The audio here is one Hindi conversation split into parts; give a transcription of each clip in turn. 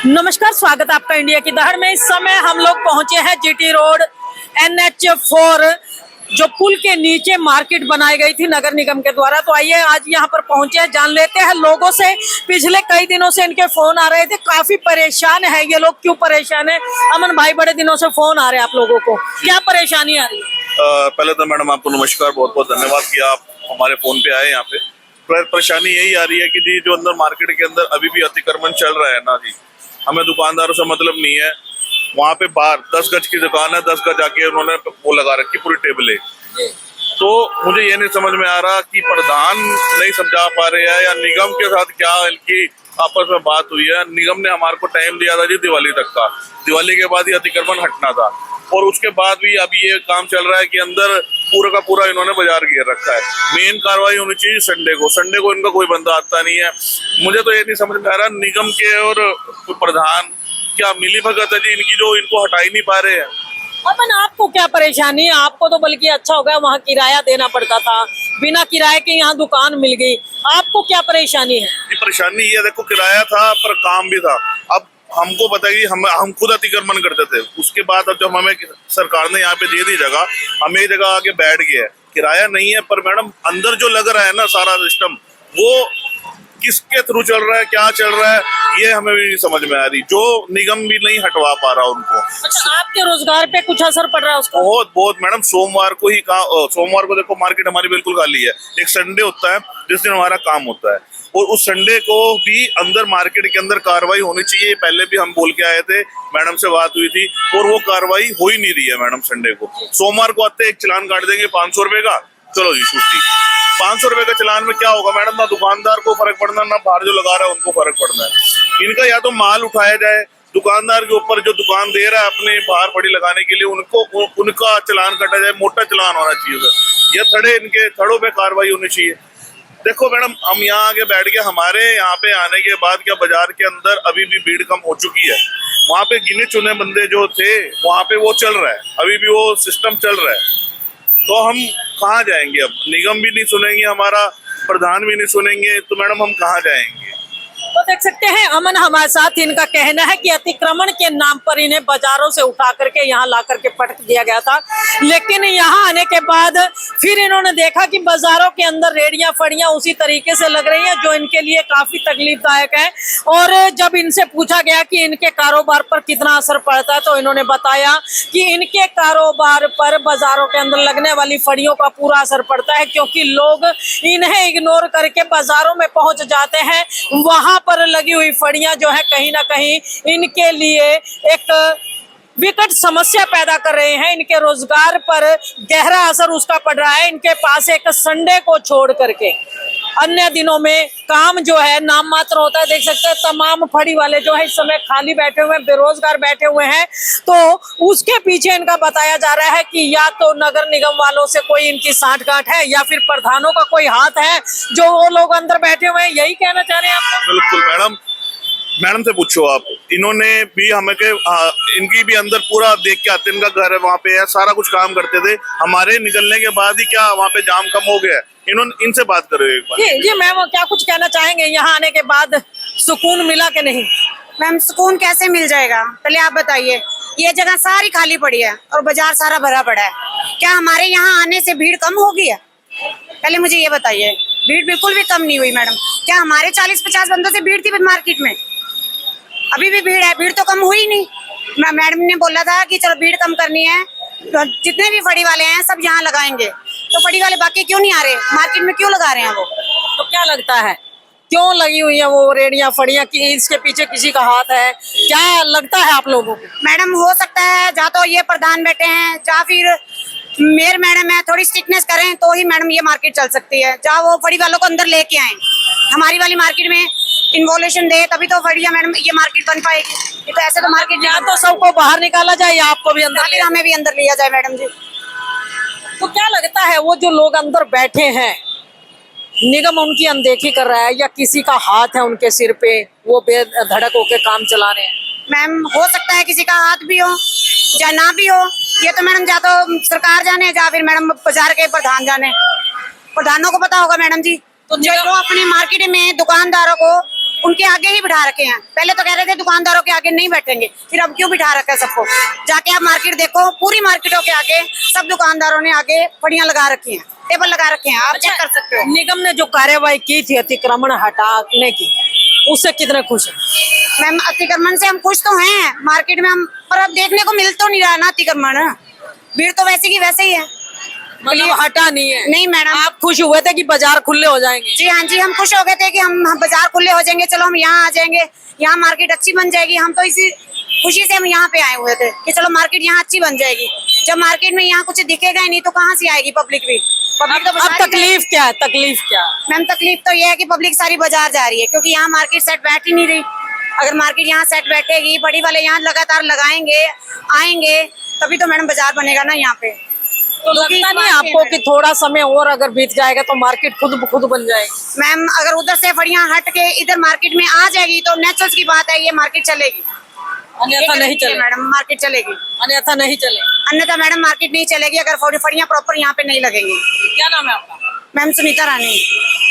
नमस्कार, स्वागत है आपका इंडिया की दहर में। इस समय हम लोग पहुंचे हैं जीटी रोड NH4 जो पुल के नीचे मार्केट बनाई गई थी नगर निगम के द्वारा। तो आइए आज यहाँ पर पहुंचे हैं, जान लेते हैं लोगों से। पिछले कई दिनों से इनके फोन आ रहे थे, काफी परेशान है ये लोग। क्यों परेशान है अमन भाई? बड़े दिनों से फोन आ रहे हैं आप लोगों को, क्या परेशानी आ रही है? पहले तो मैडम आपको नमस्कार, बहुत बहुत धन्यवाद कि आप हमारे फोन पे आए यहाँ पे। परेशानी यही आ रही है कि जी जो अंदर मार्केट के अंदर अभी भी अतिक्रमण चल रहा है ना जी, हमें दुकानदारों से मतलब नहीं है। वहाँ पे बाहर 10 गज की दुकान है, 10 गज जाके उन्होंने वो लगा रखी पूरी टेबलें। तो मुझे ये नहीं समझ में आ रहा कि प्रधान नहीं समझा पा रहे हैं या निगम के साथ क्या इनकी आपस में बात हुई है। निगम ने हमारे को टाइम दिया था जी दिवाली तक का, दिवाली के बाद ही अतिक्रमण हटना था और उसके बाद भी अब ये काम चल रहा है कि अंदर पूरा का पूरा इन्होंने बाजार घेर रखा है। मेन कार्रवाई होनी चाहिए संडे को इनका कोई बंदा आता नहीं है। मुझे तो ये नहीं समझ में आ रहा निगम के और प्रधान क्या मिली भगत है जी इनकी, जो इनको हटा ही नहीं पा रहे हैं। अपन आपको क्या परेशानी है? आपको तो बल्कि अच्छा हो गया, वहाँ किराया देना पड़ता था, बिना किराए के यहाँ दुकान मिल गई। आपको क्या परेशानी है? ये परेशानी ये देखो, किराया था पर काम भी था। अब हमको पता है कि हम खुद अतिक्रमण करते थे, उसके बाद अब जब हमें सरकार ने यहाँ पे दे दी जगह, हम एक जगह आके बैठ गए हैं। किराया नहीं है पर मैडम अंदर जो लग रहा है ना सारा सिस्टम, वो किसके थ्रू चल रहा है, क्या चल रहा है, ये हमें भी नहीं समझ में आ रही। जो निगम भी नहीं हटवा पा रहा उनको। अच्छा, आपके रोजगार पे कुछ असर पड़ रहा है उसका? बहुत बहुत मैडम, सोमवार को देखो मार्केट हमारी बिल्कुल खाली है। एक संडे होता है जिस दिन हमारा काम होता है, और उस संडे को भी अंदर मार्केट के अंदर कार्रवाई होनी चाहिए। पहले भी हम बोल के आए थे, मैडम से बात हुई थी और वो कार्रवाई हो ही नहीं रही है मैडम। संडे को सोमवार को आते एक चलान काट देंगे 500 रुपए का, चलो जी छुट्टी। 500 रुपए के चलान में क्या होगा मैडम? ना दुकानदार को फर्क पड़ना, ना बाहर जो लगा रहा है उनको फर्क पड़ना है। इनका या तो माल उठाया जाए, दुकानदार के ऊपर जो दुकान दे रहा है अपने बाहर फड़ी लगाने के लिए उनका चलान काटा जाए, मोटा चलान होना चाहिए। या इनके थड़ों पे कार्रवाई होनी चाहिए। देखो मैडम, हम यहाँ आके बैठ गए, हमारे यहाँ पे आने के बाद क्या बाजार के अंदर अभी भी भीड़ कम हो चुकी है। वहाँ पे गिने चुने बंदे जो थे वहाँ पे वो चल रहा है, अभी भी वो सिस्टम चल रहा है। तो हम कहाँ जाएंगे? अब निगम भी नहीं सुनेंगे हमारा, प्रधान भी नहीं सुनेंगे, तो मैडम हम कहाँ जाएंगे? तो देख सकते हैं अमन हमारे साथ। इनका कहना है कि अतिक्रमण के नाम पर इन्हें बाजारों से उठा करके यहाँ ला करके पटक दिया गया था, लेकिन यहाँ आने के बाद फिर इन्होंने देखा कि बाजारों के अंदर रेड़ियां फड़ियां उसी तरीके से लग रही हैं, जो इनके लिए काफी तकलीफदायक है। और जब इनसे पूछा गया कि इनके कारोबार पर कितना असर पड़ता है, तो इन्होंने बताया कि इनके कारोबार पर बाजारों के अंदर लगने वाली फड़ियों का पूरा असर पड़ता है, क्योंकि लोग इन्हें इग्नोर करके बाजारों में पहुंच जाते हैं। वहां पर लगी हुई फड़ियां जो है कहीं ना कहीं इनके लिए एक विकट समस्या पैदा कर रहे हैं। इनके रोजगार पर गहरा असर उसका पड़ रहा है। इनके पास एक संडे को छोड़ करके अन्य दिनों में काम जो है नाम मात्र होता है। देख सकते हैं तमाम फड़ी वाले जो है इस समय खाली बैठे हुए हैं, बेरोजगार बैठे हुए हैं। तो उसके पीछे इनका बताया जा रहा है कि या तो नगर निगम वालों से कोई इनकी साठगांठ है, या फिर प्रधानों का कोई हाथ है जो वो लोग अंदर बैठे हुए हैं। यही कहना चाह रहे हैं आप? बिल्कुल मैडम से पूछो आप। इन्होंने भी हमें इनकी भी अंदर पूरा देख के आते, इनका घर है वहाँ पे है, सारा कुछ काम करते थे। हमारे निकलने के बाद ही क्या वहाँ पे जाम कम हो गया? इन्होंने इनसे बात करो एक बार। जी मैम, क्या कुछ कहना चाहेंगे? यहाँ आने के बाद सुकून मिला कि नहीं? मैम सुकून कैसे मिल जाएगा, पहले आप बताइए। ये जगह सारी खाली पड़ी है और बाजार सारा भरा पड़ा है। क्या हमारे यहाँ आने से भीड़ कम हो गई है? पहले मुझे ये बताइए। भीड़ बिल्कुल भी कम नहीं हुई मैडम। क्या हमारे 40-50 बंदों से भीड़ थी मार्केट में? अभी भी भीड़ है, भीड़ तो कम हुई नहीं। मैडम ने बोला था कि चलो भीड़ कम करनी है, तो जितने भी फड़ी वाले हैं सब यहाँ लगाएंगे। तो फड़ी वाले बाकी क्यों नहीं आ रहे मार्केट में, क्यों लगा रहे हैं वो? तो क्या लगता है क्यों लगी हुई है वो रेड़ियां फड़ियां? कि इसके पीछे किसी का हाथ है? क्या लगता है आप लोगों को? मैडम हो सकता है जहाँ तो ये प्रधान बैठे हैं, जहाँ फिर मेयर मैडम है, थोड़ी स्ट्रिक्टनेस करें तो ही मैडम ये मार्केट चल सकती है। जहाँ वो फड़ी वालों को अंदर लेके आए, हमारी वाली मार्केट में इन्वोल्यूशन दे, तभी तो फड़िया मैडम ये मार्केट बन पाएगी। ये तो ऐसे तो मार्केट या तो सबको बाहर निकाला जाए या आपको भी अंदर, फिर हमें भी अंदर लिया जाए मैडम जी। तो क्या लगता है वो जो लोग अंदर बैठे हैं, निगम उनकी अनदेखी कर रहा है या किसी का हाथ है उनके सिर पे, वो बेधड़क होके काम चला रहे हैं? मैम हो सकता है किसी का हाथ भी हो या ना भी हो। ये तो मैडम या तो सरकार जाने या फिर मैडम बाजार के प्रधान जाने। प्रधानों को पता होगा मैडम जी। तो जो अपने मार्केट में दुकानदारों को उनके आगे ही बिठा रखे हैं। पहले तो कह रहे थे दुकानदारों के आगे नहीं बैठेंगे, फिर अब क्यों बिठा रखा है सबको। जाके आप मार्केट देखो, पूरी मार्केटों के आगे सब दुकानदारों ने आगे फड़ियां लगा रखी हैं, टेबल लगा रखे हैं, आप चेक कर सकते हो। निगम ने जो कार्यवाही की थी अतिक्रमण हटाने की, उससे कितने खुश हैं? मैम अतिक्रमण से हम खुश तो हैं मार्केट में हम, पर अब देखने को मिल तो नहीं रहा ना अतिक्रमण। भीड़ तो वैसे की वैसे ही है, मतलब हटा नहीं है। नहीं मैडम। आप खुश हुए थे कि बाजार खुले हो जाएंगे? जी हाँ जी, हम खुश हो गए थे कि हम बाजार खुले हो जाएंगे, चलो हम यहाँ आ जाएंगे, यहाँ मार्केट अच्छी बन जाएगी। हम तो इसी खुशी से हम यहाँ पे आए हुए थे कि चलो मार्केट यहाँ अच्छी बन जाएगी। जब मार्केट में यहाँ कुछ दिखेगा ही नहीं तो कहाँ से आएगी पब्लिक भी। पब्लिक तो अब तकलीफ क्या है? तकलीफ क्या है? मैम तकलीफ तो ये है कि पब्लिक सारी बाजार जा रही है, क्योंकि यहाँ मार्केट सेट बैठ ही नहीं रही। अगर मार्केट यहाँ सेट बैठेगी, बड़ी वाले यहाँ लगातार लगाएंगे आएंगे, तभी तो मैडम बाजार बनेगा ना यहाँ पे। तो लगता नहीं आपको कि थोड़ा समय और अगर बीत जाएगा तो मार्केट खुद ब खुद बन जाएगी? मैम अगर उधर से फड़ियां हट के इधर मार्केट में आ जाएगी तो नेचुरल की बात है, ये मार्केट चलेगी। अन्यथा नहीं चलेगी मैडम, मार्केट चलेगी। अन्यथा नहीं चलेगी। अन्यथा मैडम मार्केट नहीं चलेगी अगर फड़ियां प्रॉपर यहाँ पे नहीं लगेंगी। क्या नाम है आपका? मैम सुनीता रानी।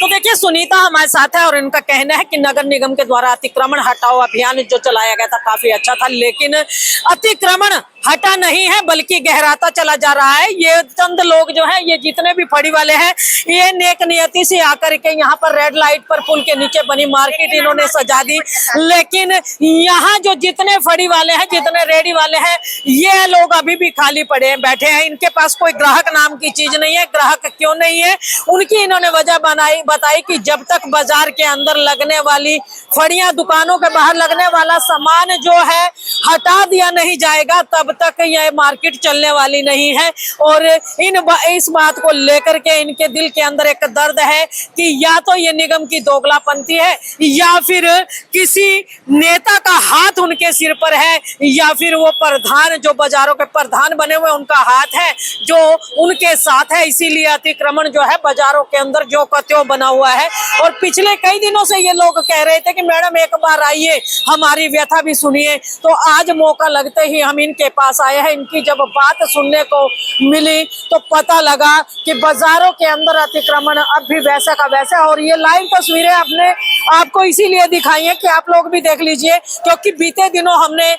तो देखिए सुनीता हमारे साथ है और इनका कहना है कि नगर निगम के द्वारा अतिक्रमण हटाओ अभियान जो चलाया गया था काफी अच्छा था, लेकिन अतिक्रमण हटा नहीं है बल्कि गहराता चला जा रहा है। ये चंद लोग जो है, ये जितने भी फड़ी वाले हैं, ये नेक नियति से आकर के यहाँ पर रेड लाइट पर पुल के नीचे बनी मार्केट इन्होंने सजा दी, लेकिन यहाँ जो जितने फड़ी वाले हैं, जितने रेडी वाले हैं, ये लोग अभी भी खाली पड़े हैं, बैठे हैं। इनके पास कोई ग्राहक नाम की चीज नहीं है। ग्राहक क्यों नहीं है, उनकी इन्होंने वजह बताई कि जब तक बाजार के अंदर लगने वाली फड़ियां, दुकानों के बाहर लगने वाला सामान जो है हटा दिया नहीं जाएगा, तब तक यह मार्केट चलने वाली नहीं है। और इस बात को लेकर के इनके दिल के अंदर एक दर्द है कि या तो ये निगम की दोगलापंथी है, या फिर किसी नेता का हाथ उनके सिर पर है, या फिर वो प्रधान जो बाजारों के प्रधान बने हुए उनका हाथ है जो उनके साथ है। इसीलिए अतिक्रमण जो है बाजारों के अंदर जो का त्यों बना हुआ है। और पिछले कई दिनों से ये लोग कह रहे थे कि मैडम एक बार आइए, हमारी व्यथा भी सुनिए। तो आज मौका लगते ही हम इनके पास आए हैं। इनकी जब बात सुनने को मिली तो पता लगा कि बाजारों के अंदर अतिक्रमण अब भी वैसा का वैसा। और ये लाइव तस्वीरें अपने आपको इसीलिए दिखाई है कि आप लोग भी देख लीजिए, क्योंकि बीते दिनों हमने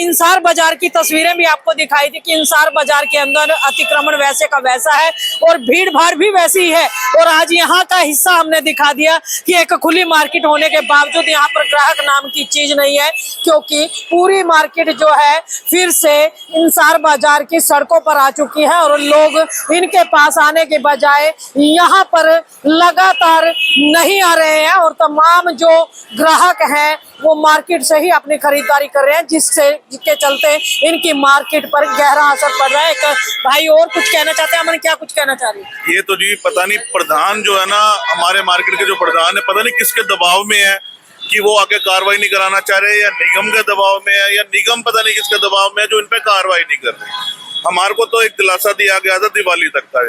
इंसार बाजार की तस्वीरें भी आपको दिखाई थी कि इंसार बाजार के अंदर अतिक्रमण वैसे का वैसा है और भीड़ भाड़ भी वैसी है। और आज यहाँ का हिस्सा हमने दिखा दिया कि एक खुली मार्केट होने के बावजूद यहाँ पर ग्राहक नाम की चीज नहीं है, क्योंकि पूरी मार्केट जो है फिर से इंसार बाजार की सड़कों पर आ चुकी है। और लोग इनके पास आने के बजाय यहाँ पर लगातार नहीं आ रहे हैं और तमाम जो ग्राहक हैं वो मार्केट से ही अपनी खरीदारी कर रहे हैं, जिसके चलते इनकी मार्केट पर गहरा असर पड़ रहा है। एक भाई और कुछ कहना चाहते हैं, अमन क्या कुछ कहना चाह रही है? ये तो जी पता नहीं प्रधान जो है ना, हमारे मार्केट के जो प्रधान है, पता नहीं किसके दबाव में है कि वो आगे कार्रवाई नहीं कराना चाह रहे, या निगम के दबाव में है, या निगम पता नहीं किसके दबाव में है जो इन पे कार्रवाई नहीं कर रहे। हमारे को तो एक दिलासा दिया गया था दिवाली तक का,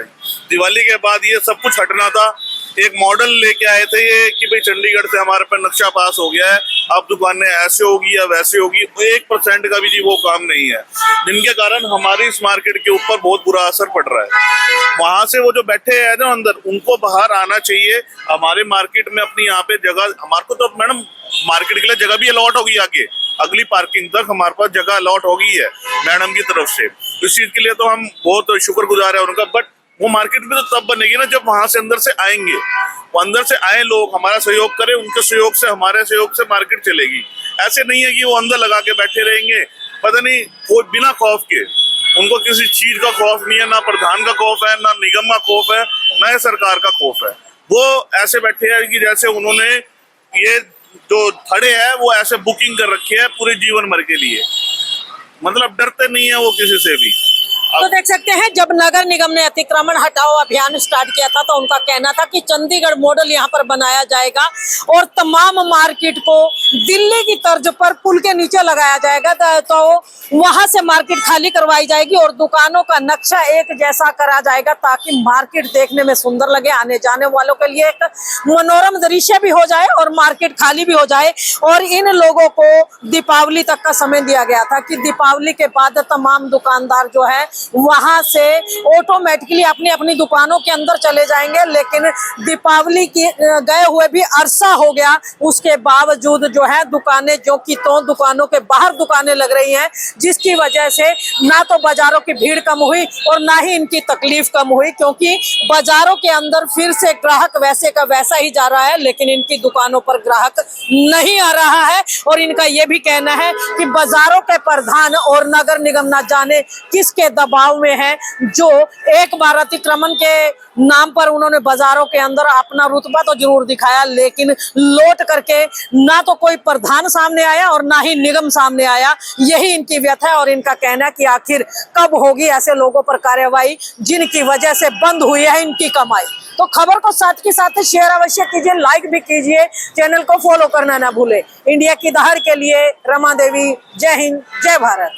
दिवाली के बाद ये सब कुछ हटना था। एक मॉडल लेके आए थे ये कि भाई चंडीगढ़ से हमारे पे नक्शा पास हो गया है, अब दुकानें ऐसे होगी या वैसे होगी। 1% का भी जी वो काम नहीं है, जिनके कारण हमारी इस मार्केट के ऊपर बहुत बुरा असर पड़ रहा है। वहां से वो जो बैठे हैं ना अंदर, उनको बाहर आना चाहिए। हमारे मार्केट में अपनी यहाँ पे जगह, हमारे को तो मैडम मार्केट के लिए जगह भी अलॉट होगी, आगे अगली पार्किंग तक हमारे पास जगह अलॉट हो गई है मैडम की तरफ से। इस चीज के लिए तो हम बहुत शुक्रगुजार है उनका। बट वो मार्केट भी तो तब बनेगी ना जब वहां से अंदर से आएंगे, वो अंदर से आए लोग, हमारा सहयोग करें, उनके सहयोग से, हमारे सहयोग से मार्केट चलेगी। ऐसे नहीं है कि वो अंदर लगा के बैठे रहेंगे, पता नहीं वो बिना खौफ के, उनको किसी चीज का खौफ नहीं है, ना प्रधान का खौफ है, ना निगम का खौफ है, ना सरकार का खौफ है। वो ऐसे बैठे हैं कि जैसे उन्होंने ये जो थड़े है वो ऐसे बुकिंग कर रखे है पूरे जीवन भर के लिए, मतलब डरते नहीं है वो किसी से भी। तो देख सकते हैं जब नगर निगम ने अतिक्रमण हटाओ अभियान स्टार्ट किया था तो उनका कहना था कि चंडीगढ़ मॉडल यहाँ पर बनाया जाएगा और तमाम मार्केट को दिल्ली की तर्ज पर पुल के नीचे लगाया जाएगा, तो वहां से मार्केट खाली करवाई जाएगी और दुकानों का नक्शा एक जैसा करा जाएगा ताकि मार्केट देखने में सुंदर लगे, आने जाने वालों के लिए एक मनोरम दृश्य भी हो जाए और मार्केट खाली भी हो जाए। और इन लोगों को दीपावली तक का समय दिया गया था कि दीपावली के बाद तमाम दुकानदार जो है वहां से ऑटोमेटिकली अपनी अपनी दुकानों के अंदर चले जाएंगे। लेकिन दीपावली की गए हुए भी अरसा हो गया, उसके बावजूद जो है दुकानें जो की तो दुकानों के बाहर दुकानें लग रही हैं, जिसकी वजह से ना तो बाजारों की भीड़ कम हुई और ना ही इनकी तकलीफ कम हुई, क्योंकि बाजारों के अंदर फिर से ग्राहक वैसे का वैसा ही जा रहा है, लेकिन इनकी दुकानों पर ग्राहक नहीं आ रहा है। और इनका यह भी कहना है कि बाजारों के प्रधान और नगर निगम ना जाने किसके दबाव में है, जो एक बार अतिक्रमण के नाम पर उन्होंने बाजारों के अंदर अपना रुतबा तो जरूर दिखाया, लेकिन लौट करके ना तो कोई प्रधान सामने आया और ना ही निगम सामने आया। यही इनकी व्यथा है और इनका कहना है कि आखिर कब होगी ऐसे लोगों पर कार्रवाई जिनकी वजह से बंद हुई है इनकी कमाई। तो खबर को साथ के साथ शेयर अवश्य कीजिए, लाइक भी कीजिए, चैनल को फॉलो करना ना भूले। इंडिया की दहर के लिए रमा देवी, जय हिंद, जय भारत।